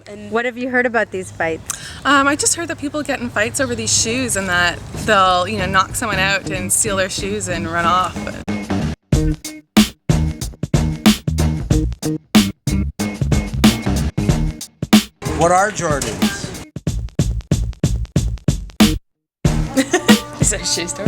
And what have you heard about these fights? I just heard that people get in fights over these shoes and that they'll, knock someone out and steal their shoes and run off. What are Jordans? Is that a shoe store?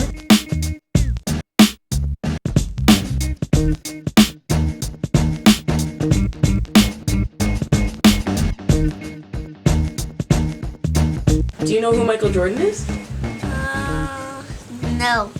Do you know who Michael Jordan is? No.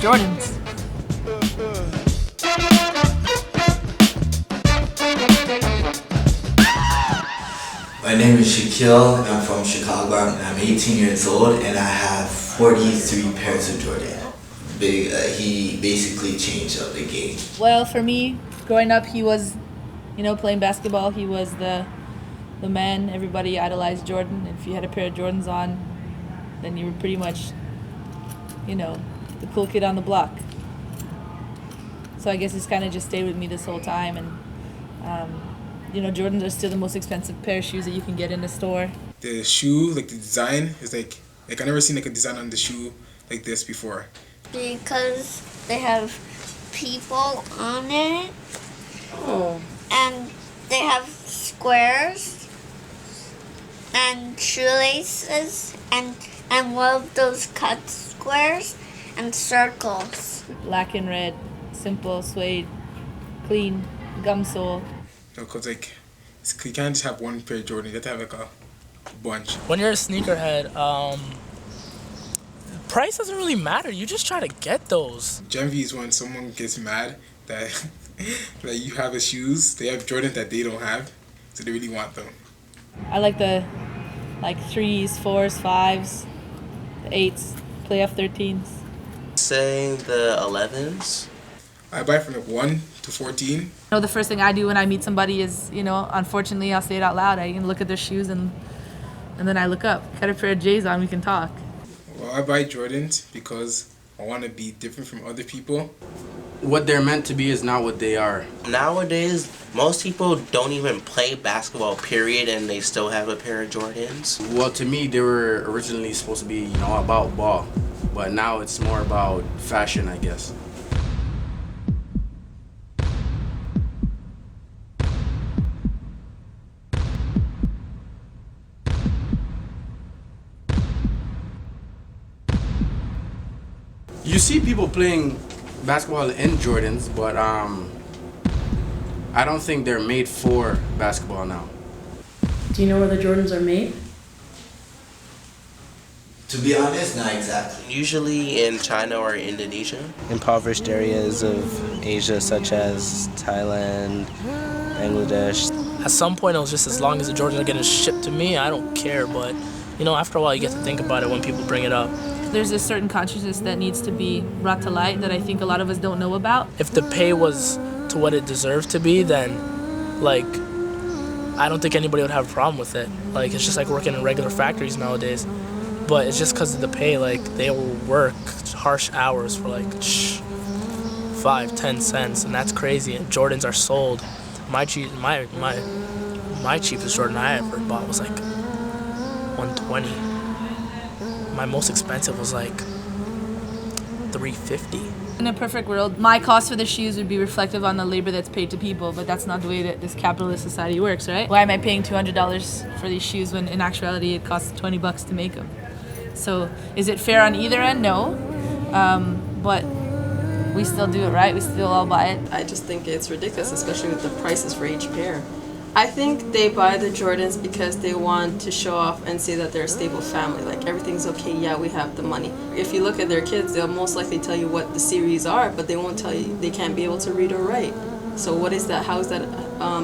Jordans. My name is Shaquille, and I'm from Chicago, and I'm 18 years old, and I have 43 pairs of Jordan. He basically changed up the game. Well, for me, growing up, he was, playing basketball. He was the man. Everybody idolized Jordan. If you had a pair of Jordans on, then you were pretty much, the cool kid on the block. So I guess it's kind of just stayed with me this whole time. And, Jordans are still the most expensive pair of shoes that you can get in the store. The shoe, the design is like I never seen a design on the shoe like this before. Because they have people on it. Oh. And they have squares and shoelaces and one of those cut squares and circles. Black and red, simple, suede, clean, gum sole. Because you can't just have one pair of Jordan. You have to have a bunch. When you're a sneakerhead, price doesn't really matter. You just try to get those. Envy is when someone gets mad that that you have the shoes. They have Jordan that they don't have, so they really want them. I like the 3s, 4s, 5s, the 8s, playoff 13s. Say the 11s. I buy from 1 to 14. The first thing I do when I meet somebody is, unfortunately, I'll say it out loud. I can look at their shoes and then I look up. Got a pair of J's on, we can talk. Well, I buy Jordans because I want to be different from other people. What they're meant to be is not what they are. Nowadays, most people don't even play basketball, period, and they still have a pair of Jordans. Well, to me, they were originally supposed to be, about ball. But now it's more about fashion, I guess. You see people playing basketball in Jordans, but I don't think they're made for basketball now. Do you know where the Jordans are made? To be honest, not exactly. Usually in China or Indonesia. Impoverished areas of Asia such as Thailand, Bangladesh. At some point, it was just as long as the Jordans are getting shipped to me, I don't care. But, after a while, you get to think about it when people bring it up. There's a certain consciousness that needs to be brought to light that I think a lot of us don't know about. If the pay was to what it deserved to be, then, I don't think anybody would have a problem with it. It's just like working in regular factories nowadays. But it's just because of the pay, they will work harsh hours for 5-10 cents, and that's crazy. And Jordans are sold. My cheapest Jordan I ever bought was $120. My most expensive was $350. In a perfect world, my cost for the shoes would be reflective on the labor that's paid to people, but that's not the way that this capitalist society works, right? Why am I paying $200 for these shoes when in actuality it costs $20 to make them? So is it fair on either end? No. But we still do it, right? We still all buy it. I just think it's ridiculous, especially with the prices for each pair. I think they buy the Jordans because they want to show off and say that they're a stable family. Like, everything's okay, yeah, we have the money. If you look at their kids, they'll most likely tell you what the series are, but they won't tell you they can't be able to read or write. So what is that? How is that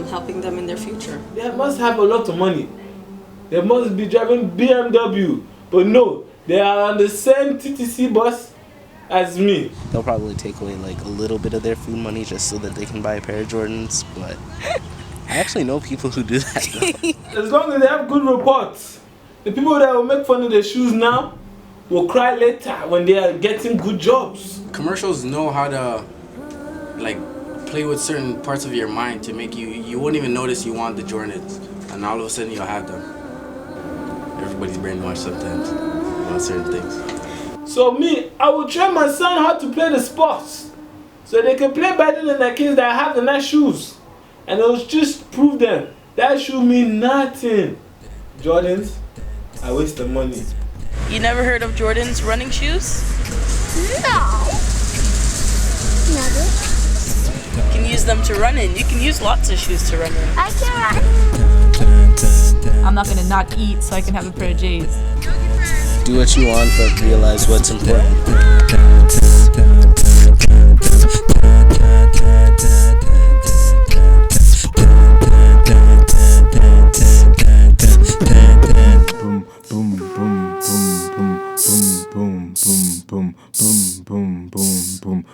helping them in their future? They must have a lot of money. They must be driving BMW. But no, they are on the same TTC bus as me. They'll probably take away like a little bit of their food money just so that they can buy a pair of Jordans, but I actually know people who do that now. As long as they have good reports, the people that will make fun of their shoes now will cry later when they are getting good jobs. Commercials know how to like play with certain parts of your mind to make you wouldn't even notice you want the Jordans, and all of a sudden you'll have them. Everybody's brainwashed sometimes about certain things. So me, I will train my son how to play the sports so they can play better than the kids that have the nice shoes. And it will just prove them that shoe mean nothing. Jordans, I waste the money. You never heard of Jordan's running shoes? No. Never. You can use them to run in. You can use lots of shoes to run in. I can run. I'm not gonna not eat so I can have a pair of J's. Do what you want, but realize what's important. Boom, boom, boom, boom, boom, boom, boom, boom, boom, boom, boom.